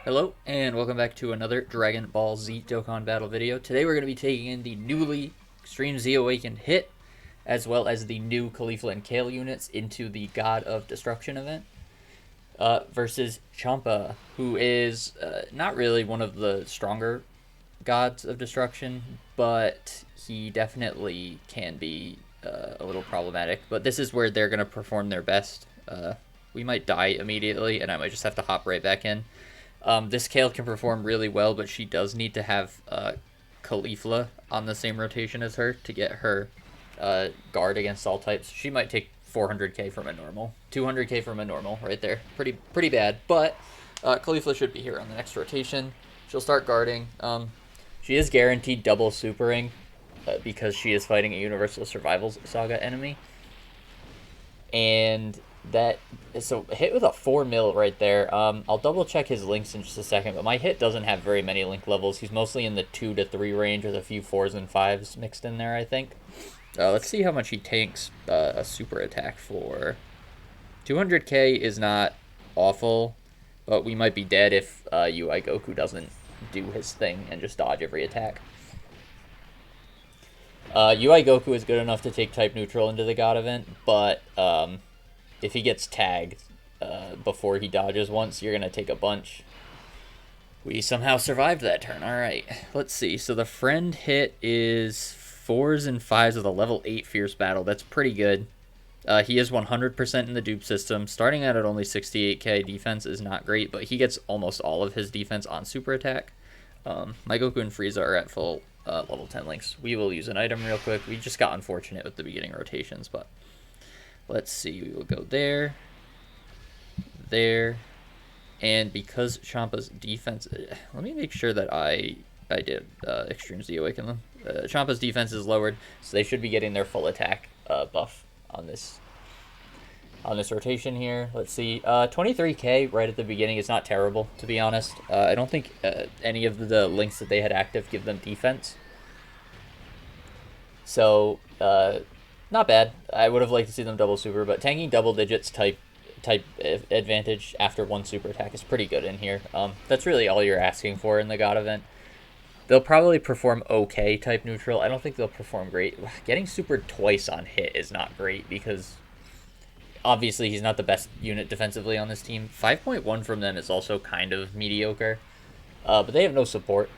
Hello, and welcome back to another Dragon Ball Z Dokkan battle video. Today we're going to be taking in the newly Extreme Z Awakened Hit, as well as the new Caulifla and Kale units into the God of Destruction event, versus Champa, who is not really one of the stronger gods of destruction, but he definitely can be a little problematic. But this is where they're going to perform their best. We might die immediately, and I might just have to hop right back in. This Kale can perform really well, but she does need to have Caulifla on the same rotation as her to get her guard against all types. She might take 400k from a normal, 200k from a normal, right there. Pretty bad, but Caulifla should be here on the next rotation. She'll start guarding. She is guaranteed double supering because she is fighting a Universal Survival Saga enemy. And that so hit with a 4 mil right there. I'll double check his links in just a second, but my hit doesn't have very many link levels. He's mostly in the 2 to 3 range with a few 4s and 5s mixed in there, I think. Let's see how much he tanks a super attack for. 200k is not awful, but we might be dead if UI Goku doesn't do his thing and just dodge every attack. UI Goku is good enough to take type neutral into the God event, but if he gets tagged before he dodges once, you're going to take a bunch. We somehow survived that turn. All right, let's see. So the friend hit is 4s and 5s with a level 8 Fierce Battle. That's pretty good. He is 100% in the dupe system. Starting out at only 68k, defense is not great, but he gets almost all of his defense on super attack. My Goku and Frieza are at full level 10 links. We will use an item real quick. We just got unfortunate with the beginning rotations, but let's see. We will go there, and because Champa's defense, let me make sure that I did Extreme Z Awaken them. Champa's defense is lowered, so they should be getting their full attack buff on this rotation here. Let's see. 23k right at the beginning is not terrible, to be honest. I don't think any of the links that they had active give them defense. So, not bad. I would have liked to see them double super, but tanking double digits type advantage after one super attack is pretty good in here. That's really all you're asking for in the God event. They'll probably perform okay type neutral. I don't think they'll perform great. Getting supered twice on hit is not great because obviously he's not the best unit defensively on this team. 5.1 from them is also kind of mediocre, but they have no support.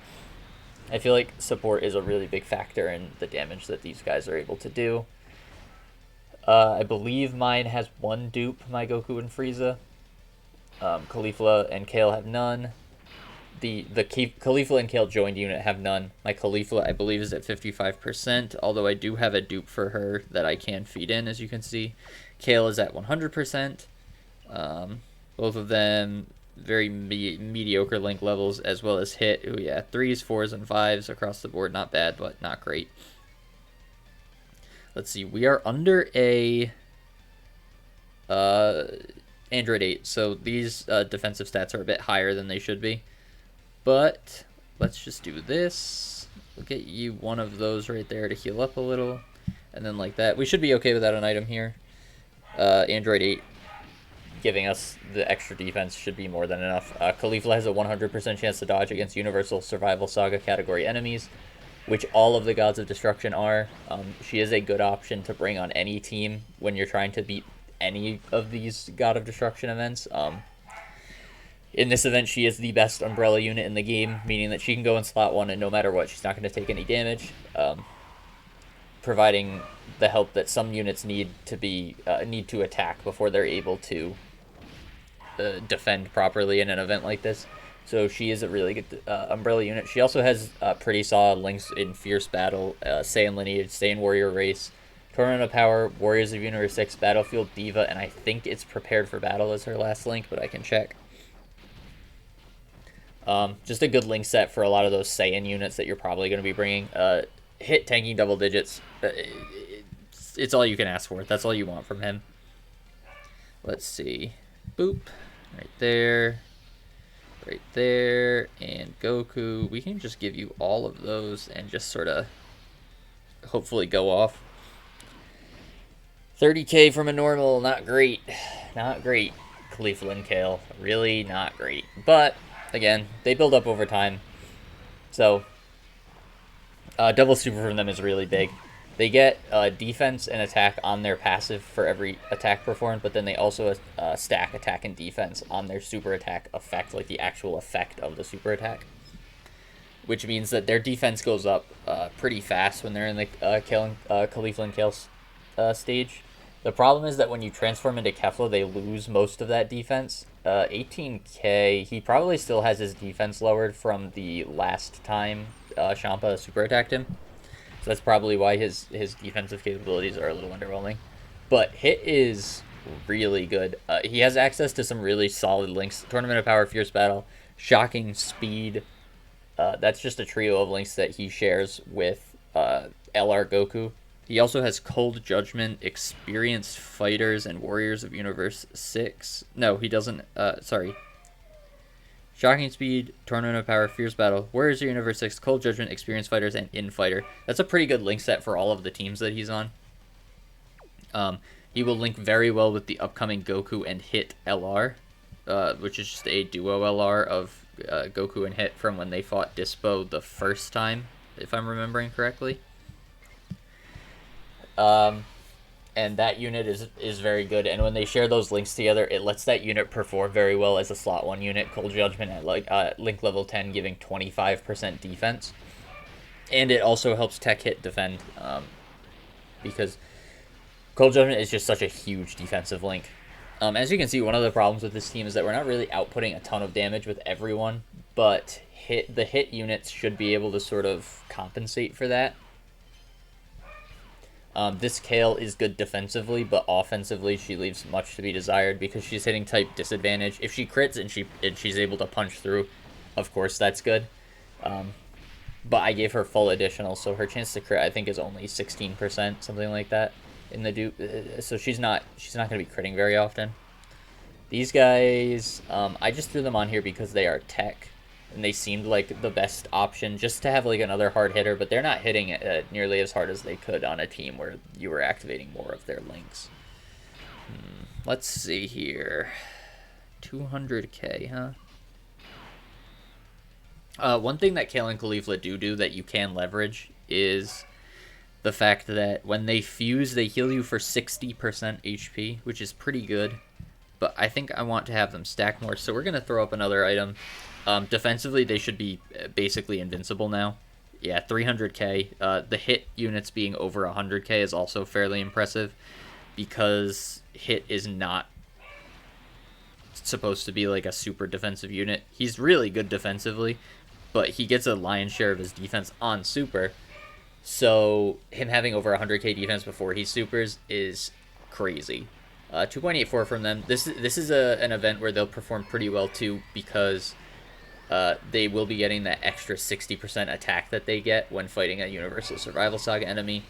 I feel like support is a really big factor in the damage that these guys are able to do. I believe mine has one dupe, my Goku and Frieza. Caulifla and Kale have none. The Caulifla and Kale joined unit have none. My Caulifla, I believe, is at 55%, although I do have a dupe for her that I can feed in, as you can see. Kale is at 100%. Both of them very mediocre link levels, as well as hit. Ooh, yeah, 3s, 4s, and 5s across the board. Not bad, but not great. Let's see. We are under a Android 8, so these defensive stats are a bit higher than they should be. But let's just do this. We'll get you one of those right there to heal up a little. And then like that. We should be okay without an item here. Android 8 giving us the extra defense should be more than enough. Caulifla has a 100% chance to dodge against Universal Survival Saga category enemies, which all of the Gods of Destruction are. She is a good option to bring on any team when you're trying to beat any of these God of Destruction events. In this event, she is the best Umbrella unit in the game, meaning that she can go in slot 1 and no matter what, she's not going to take any damage, providing the help that some units need to attack before they're able to defend properly in an event like this. So she is a really good Umbrella unit. She also has pretty solid links in Fierce Battle, Saiyan Lineage, Saiyan Warrior Race, Tournament of Power, Warriors of Universe 6, Battlefield Diva, and I think it's Prepared for Battle as her last link, but I can check. Just a good link set for a lot of those Saiyan units that you're probably going to be bringing. Hit tanking double digits. It's all you can ask for. That's all you want from him. Let's see. Boop. Right there. Right there. And Goku. We can just give you all of those and just sort of hopefully go off. 30k from a normal. Not great. Not great. Caulifla and Kale. Really not great. But again, they build up over time. So, double super from them is really big. They get defense and attack on their passive for every attack performed, but then they also stack attack and defense on their super attack effect, like the actual effect of the super attack. Which means that their defense goes up pretty fast when they're in the Caulifla and Kale stage. The problem is that when you transform into Kefla, they lose most of that defense. 18k, he probably still has his defense lowered from the last time Champa super attacked him. So that's probably why his defensive capabilities are a little underwhelming. But hit is really good. He has access to some really solid links. Tournament of Power, Fierce Battle, Shocking Speed. That's just a trio of links that he shares with LR Goku. He also has Cold Judgment, Experienced Fighters, and Warriors of Universe 6. No, he doesn't. Sorry. Shocking Speed, Tournament of Power, Fierce Battle, Warriors of Universe 6, Cold Judgment, Experienced Fighters, and Infighter. That's a pretty good link set for all of the teams that he's on. He will link very well with the upcoming Goku and Hit LR, which is just a duo LR of Goku and Hit from when they fought Dispo the first time, if I'm remembering correctly. And that unit is very good, and when they share those links together, it lets that unit perform very well as a slot 1 unit. Cold Judgment at link level 10 giving 25% defense, and it also helps Teq Hit defend, because Cold Judgment is just such a huge defensive link. As you can see, one of the problems with this team is that we're not really outputting a ton of damage with everyone, but the hit units should be able to sort of compensate for that. This Kale is good defensively, but offensively she leaves much to be desired because she's hitting type disadvantage. If she crits and she's able to punch through, of course that's good. But I gave her full additional, so her chance to crit I think is only 16%, something like that in the dupe. So she's not going to be critting very often. These guys, I just threw them on here because they are tech, and they seemed like the best option just to have like another hard hitter, but they're not hitting it nearly as hard as they could on a team where you were activating more of their links. Let's see here. 200k, huh? One thing that Kale and Caulifla do that you can leverage is the fact that when they fuse, they heal you for 60% HP, which is pretty good. But I think I want to have them stack more, so we're going to throw up another item. Defensively, they should be basically invincible now. Yeah, 300k. The hit units being over 100k is also fairly impressive because hit is not supposed to be like a super defensive unit. He's really good defensively, but he gets a lion's share of his defense on super. So him having over 100k defense before he supers is crazy. 2.84 from them. This is an event where they'll perform pretty well too because they will be getting that extra 60% attack that they get when fighting a Universal Survival Saga enemy.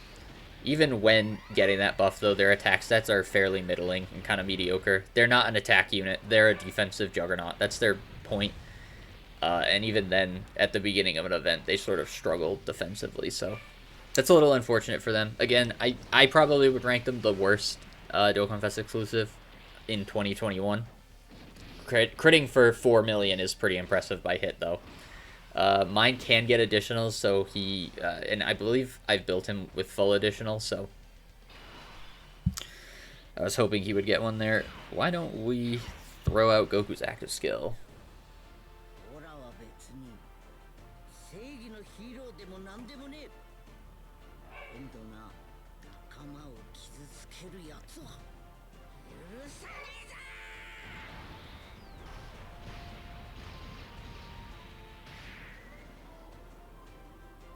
Even when getting that buff, though, their attack stats are fairly middling and kind of mediocre. They're not an attack unit. They're a defensive juggernaut. That's their point. And even then, at the beginning of an event, they sort of struggle defensively. So that's a little unfortunate for them. Again, I probably would rank them the worst Dokkan Fest exclusive in 2021. Critting for 4 million is pretty impressive by hit, though. Mine can get additionals, so he... and I believe I've built him with full additional, so... I was hoping he would get one there. Why don't we throw out Goku's active skill?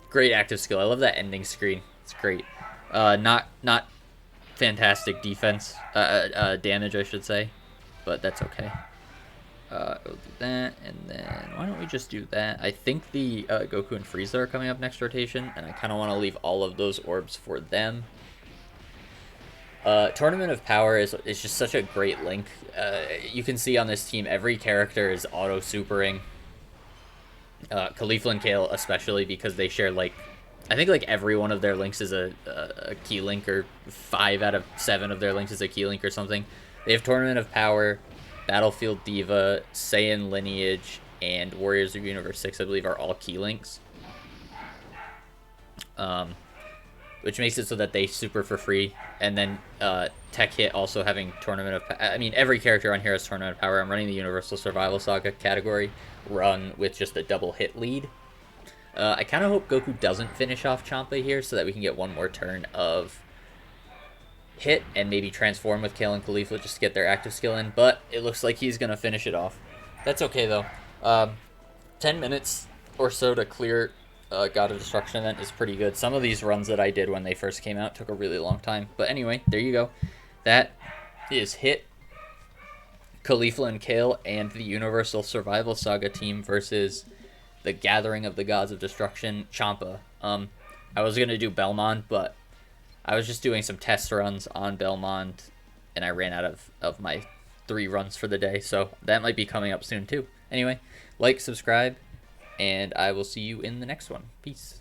Great active skill. I love that ending screen. It's great. Not fantastic defense, damage, I should say, but that's okay. We'll do that, and then why don't we just do that? I think the Goku and Frieza are coming up next rotation, and I kind of want to leave all of those orbs for them. Tournament of Power is just such a great link. You can see on this team, every character is auto-supering. Caulifla and Kale especially, because they share, like, I think, like, every one of their links is a key link, or 5 out of 7 of their links is a key link or something. They have Tournament of Power, Battlefield Diva, Saiyan Lineage, and Warriors of Universe 6, I believe, are all key links. Which makes it so that they super for free. And then Teq Hit also having Tournament of... I mean, every character on here has Tournament of Power. I'm running the Universal Survival Saga category run with just a double hit lead. I kind of hope Goku doesn't finish off Champa here so that we can get one more turn of hit and maybe transform with Kale and Caulifla just to get their active skill in. But it looks like he's going to finish it off. That's okay, though. 10 minutes or so to clear God of Destruction event is pretty good. Some of these runs that I did when they first came out took a really long time. But anyway, there you go. That is Hit, Caulifla and Kale, and the Universal Survival Saga team versus the Gathering of the Gods of Destruction, Champa. I was going to do Belmont, but I was just doing some test runs on Belmont, and I ran out of my 3 runs for the day. So that might be coming up soon, too. Anyway, like, subscribe, and I will see you in the next one. Peace.